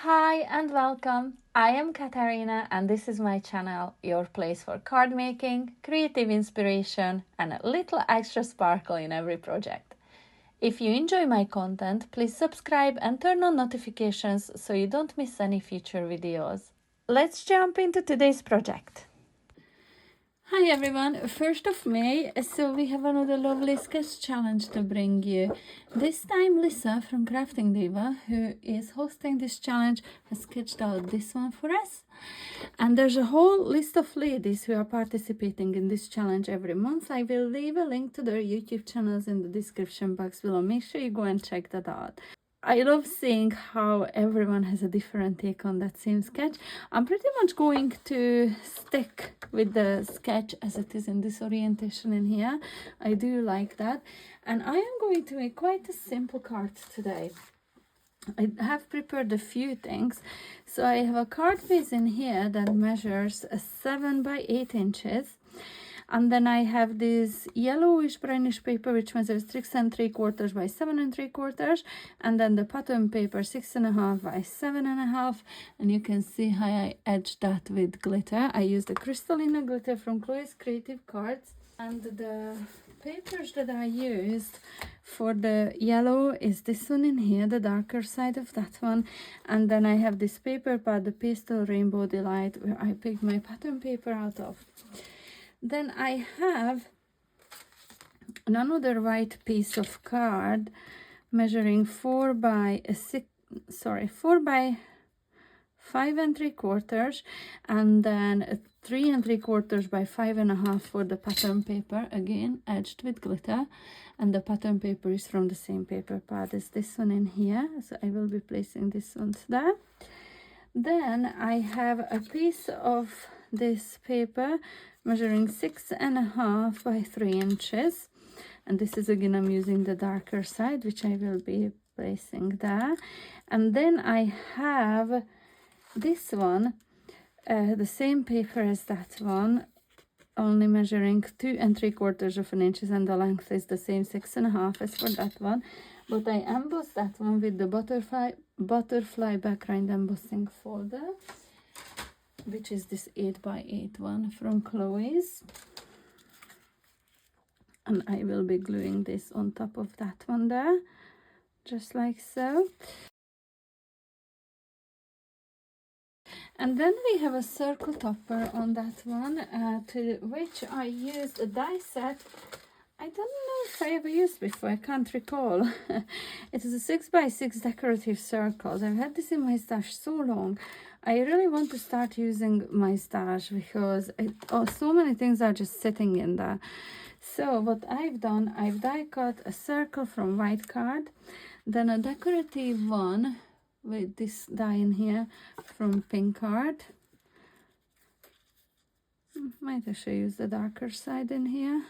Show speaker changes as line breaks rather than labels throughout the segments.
Hi and welcome. I am Katarina and this is my channel, your place for card making, creative inspiration and a little extra sparkle in every project. If you enjoy my content, please subscribe and turn on notifications so you don't miss any future videos. Let's jump into today's project. Hi everyone, 1st of May, so we have another lovely sketch challenge to bring you. This time Lisa from Crafting Diva, who is hosting this challenge, has sketched out this one for us. And there's a whole list of ladies who are participating in this challenge every month. I will leave a link to their YouTube channels in the description box below. Make sure you go and check that out. I love seeing how everyone has a different take on that same sketch. I'm pretty much going to stick with the sketch as it is in this orientation in here. I do like that. And I am going to make quite a simple card today. I have prepared a few things. So I have a card piece in here that measures 7 by 8 inches. And then I have this yellowish brownish paper which measures 6 3/4 by 7 3/4, and then the pattern paper 6 1/2 by 7 1/2, and you can see how I edged that with glitter. I used the Crystalina glitter from Chloe's Creative Cards, and the papers that I used for the yellow is this one in here, the darker side of that one, and then I have this paper pad, the Pastel Rainbow Delight, where I picked my pattern paper out of. Then I have another white piece of card measuring 4 by 5 3/4, and then 3 3/4 by 5 1/2 for the pattern paper, again edged with glitter, and the pattern paper is from the same paper pad as this one in here, so I will be placing this one there. Then I have a piece of this paper measuring 6 1/2 by 3 inches, and this is again, I'm using the darker side, which I will be placing there. And then I have this one, the same paper as that one, only measuring 2 3/4 inches, and the length is the same, 6 1/2 as for that one, but I embossed that one with the butterfly background embossing folder, which is this 8 by 8 one from Chloe's, and I will be gluing this on top of that one there, just like so. And then we have a circle topper on that one, to which I used a die set. I don't know if I ever used before, I can't recall. It is a 6 by 6 decorative circles. I've had this in my stash so long. I really want to start using my stash because so many things are just sitting in there. So what I've done, I've die cut a circle from white card, then a decorative one with this die in here from pink card. Might actually use the darker side in here.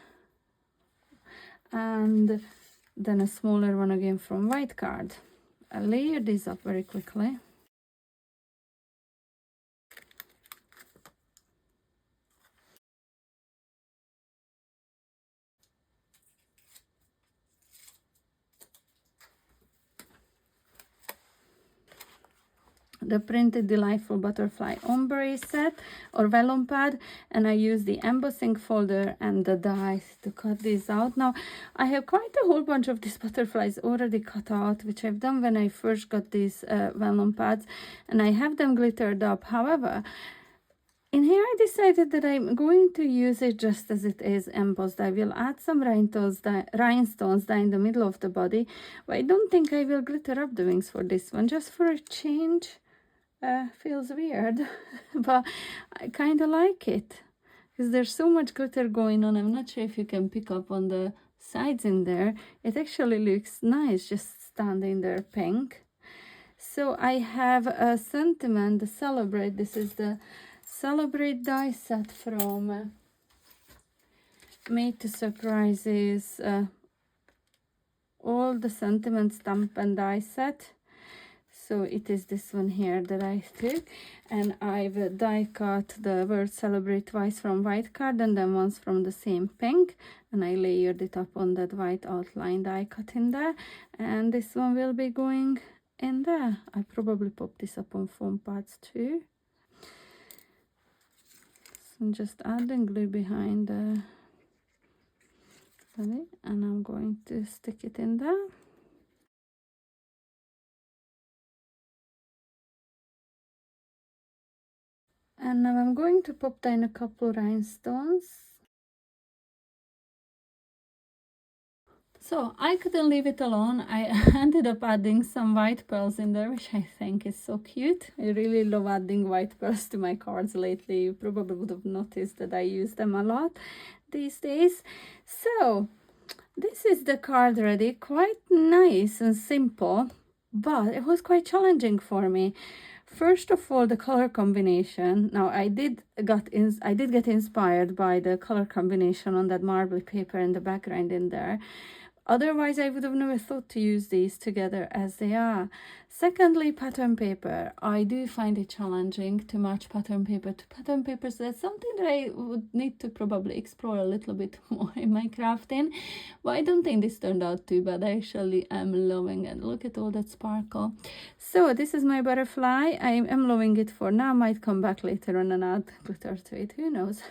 And then a smaller one again from white card. I layer these up very quickly. The printed delightful butterfly ombre set or vellum pad, and I use the embossing folder and the dies to cut these out. Now I have quite a whole bunch of these butterflies already cut out, which I've done when I first got these vellum pads, and I have them glittered up. However, in here I decided that I'm going to use it just as it is embossed. I will add some rhinestones down in the middle of the body, but I don't think I will glitter up the wings for this one, just for a change. Feels weird, but I kind of like it because there's so much glitter going on. I'm not sure if you can pick up on the sides in there. It actually looks nice just standing there pink. So I have a sentiment, the Celebrate. This is the Celebrate die set from Made to Surprises, all the sentiment stamp and die set. So it is this one here that I took, and I've die cut the word Celebrate twice from white card and then once from the same pink, and I layered it up on that white outline die cut in there, and this one will be going in there. I probably pop this up on foam pads too. So I'm just adding glue behind the body, and I'm going to stick it in there. And now I'm going to pop down a couple rhinestones. So I couldn't leave it alone. I ended up adding some white pearls in there, which I think is so cute. I really love adding white pearls to my cards lately. You probably would have noticed that I use them a lot these days. So this is the card ready. Quite nice and simple, but it was quite challenging for me. First of all, the color combination. Now I did get inspired by the color combination on that marble paper and the background in there. Otherwise, I would have never thought to use these together as they are. Secondly, pattern paper. I do find it challenging to match pattern paper to pattern papers. That's something that I would need to probably explore a little bit more in my crafting. But I don't think this turned out too bad. I actually am loving it. Look at all that sparkle. So this is my butterfly. I am loving it for now. Might come back later on and add glitter to it. Who knows?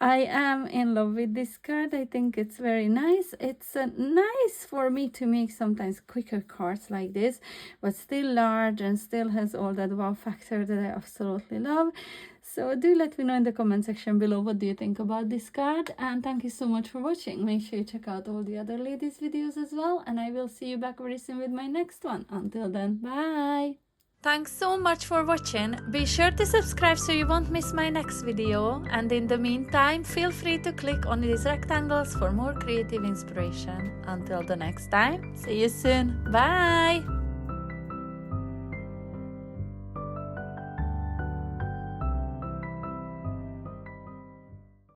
I am in love with this card. I think it's very nice. It's nice for me to make sometimes quicker cards like this, but still large and still has all that wow factor that I absolutely love. So do let me know in the comment section below what do you think about this card, and thank you so much for watching. Make sure you check out all the other ladies videos as well, and I will see you back very soon with my next one. Until then, bye. Thanks so much for watching. Be sure to subscribe so you won't miss my next video, and in the meantime feel free to click on these rectangles for more creative inspiration. Until the next time, see you soon. Bye!